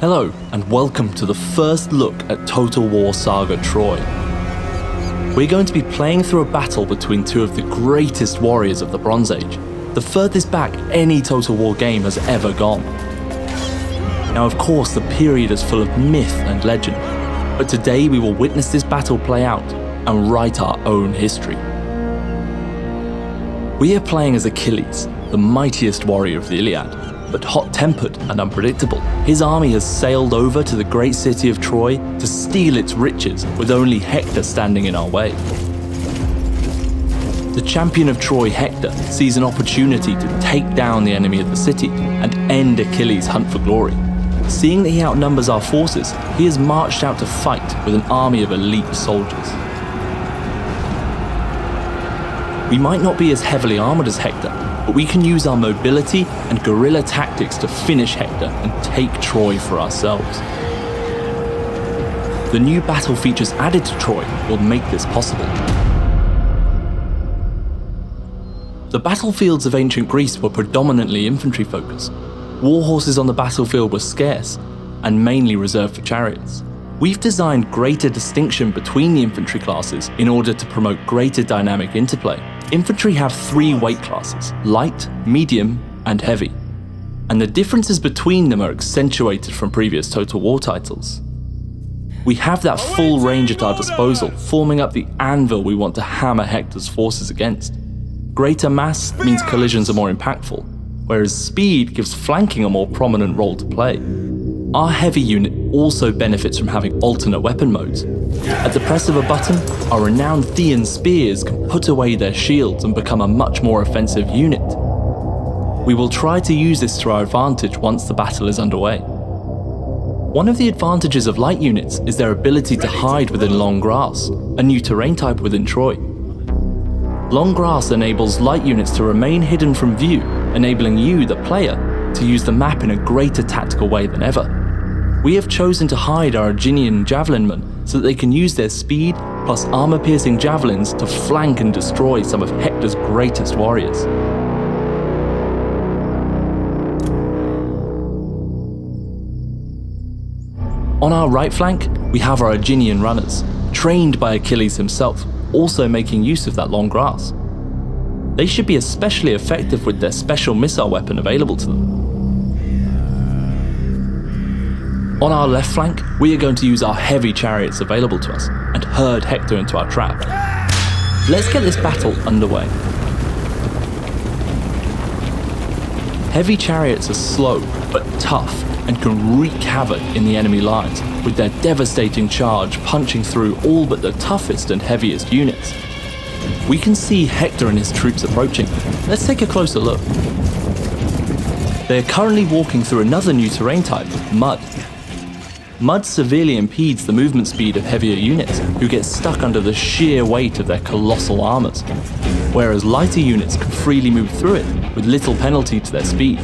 Hello, and welcome to the first look at Total War Saga Troy. We're going to be playing through a battle between two of the greatest warriors of the Bronze Age, the furthest back any Total War game has ever gone. Now, of course, the period is full of myth and legend, but today we will witness this battle play out and write our own history. We are playing as Achilles, the mightiest warrior of the Iliad, but hot-tempered and unpredictable. His army has sailed over to the great city of Troy to steal its riches, with only Hector standing in our way. The champion of Troy, Hector, sees an opportunity to take down the enemy of the city and end Achilles' hunt for glory. Seeing that he outnumbers our forces, he has marched out to fight with an army of elite soldiers. We might not be as heavily armored as Hector, but we can use our mobility and guerrilla tactics to finish Hector and take Troy for ourselves. The new battle features added to Troy will make this possible. The battlefields of ancient Greece were predominantly infantry focused. War horses on the battlefield were scarce and mainly reserved for chariots. We've designed greater distinction between the infantry classes in order to promote greater dynamic interplay. Infantry have 3 weight classes: light, medium, and heavy. And the differences between them are accentuated from previous Total War titles. We have that full range at our disposal, forming up the anvil we want to hammer Hector's forces against. Greater mass means collisions are more impactful, whereas speed gives flanking a more prominent role to play. Our heavy unit also benefits from having alternate weapon modes. At the press of a button, our renowned Thean spears can put away their shields and become a much more offensive unit. We will try to use this to our advantage once the battle is underway. One of the advantages of light units is their ability to hide within long grass, a new terrain type within Troy. Long grass enables light units to remain hidden from view, enabling you, the player, to use the map in a greater tactical way than ever. We have chosen to hide our Aeginian javelinmen so that they can use their speed plus armor-piercing javelins to flank and destroy some of Hector's greatest warriors. On our right flank, we have our Aeginian runners, trained by Achilles himself, also making use of that long grass. They should be especially effective with their special missile weapon available to them. On our left flank, we are going to use our heavy chariots available to us and herd Hector into our trap. Let's get this battle underway. Heavy chariots are slow but tough and can wreak havoc in the enemy lines, with their devastating charge punching through all but the toughest and heaviest units. We can see Hector and his troops approaching. Let's take a closer look. They are currently walking through another new terrain type, mud. Mud severely impedes the movement speed of heavier units, who get stuck under the sheer weight of their colossal armors, whereas lighter units can freely move through it with little penalty to their speed.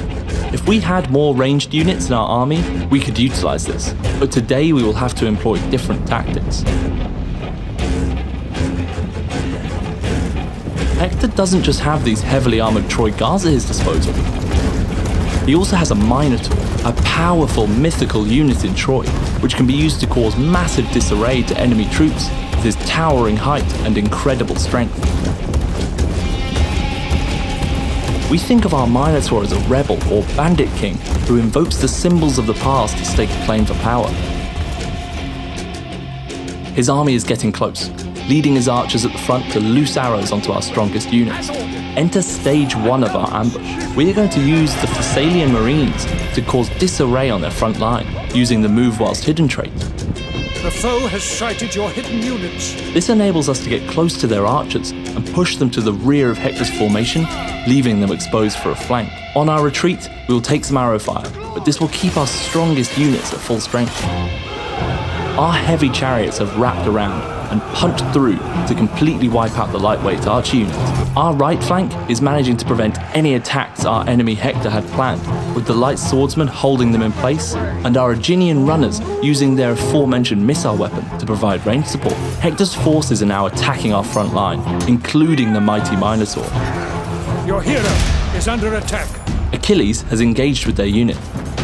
If we had more ranged units in our army, we could utilize this, but today we will have to employ different tactics. Hector doesn't just have these heavily armored Troy guards at his disposal. He also has a Minotaur, a powerful mythical unit in Troy, which can be used to cause massive disarray to enemy troops with his towering height and incredible strength. We think of our Minotaur as a rebel or bandit king who invokes the symbols of the past to stake a claim for power. His army is getting close, leading his archers at the front to loose arrows onto our strongest units. Enter stage 1 of our ambush. We are going to use the Thessalian Marines to cause disarray on their front line, using the move whilst hidden trait. The foe has sighted your hidden units. This enables us to get close to their archers and push them to the rear of Hector's formation, leaving them exposed for a flank. On our retreat, we will take some arrow fire, but this will keep our strongest units at full strength. Our heavy chariots have wrapped around and punched through to completely wipe out the lightweight archer unit. Our right flank is managing to prevent any attacks our enemy Hector had planned, with the light swordsmen holding them in place, and our Aeginian runners using their aforementioned missile weapon to provide range support. Hector's forces are now attacking our front line, including the mighty Minotaur. Your hero is under attack. Achilles has engaged with their unit.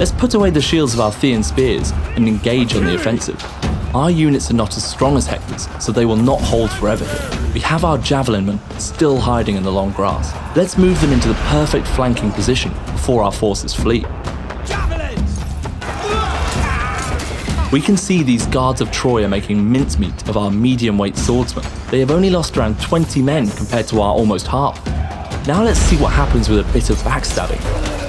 Let's put away the shields of our Thean spears and engage on the offensive. Our units are not as strong as Hector's, so they will not hold forever here. We have our javelin men still hiding in the long grass. Let's move them into the perfect flanking position before our forces flee. We can see these guards of Troy are making mincemeat of our medium-weight swordsmen. They have only lost around 20 men compared to our almost half. Now let's see what happens with a bit of backstabbing.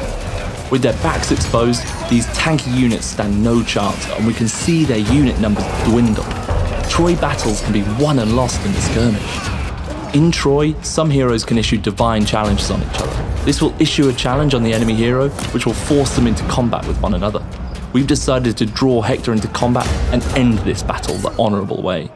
With their backs exposed, these tanky units stand no chance, and we can see their unit numbers dwindle. Troy battles can be won and lost in the skirmish. In Troy, some heroes can issue divine challenges on each other. This will issue a challenge on the enemy hero, which will force them into combat with one another. We've decided to draw Hector into combat and end this battle the honourable way.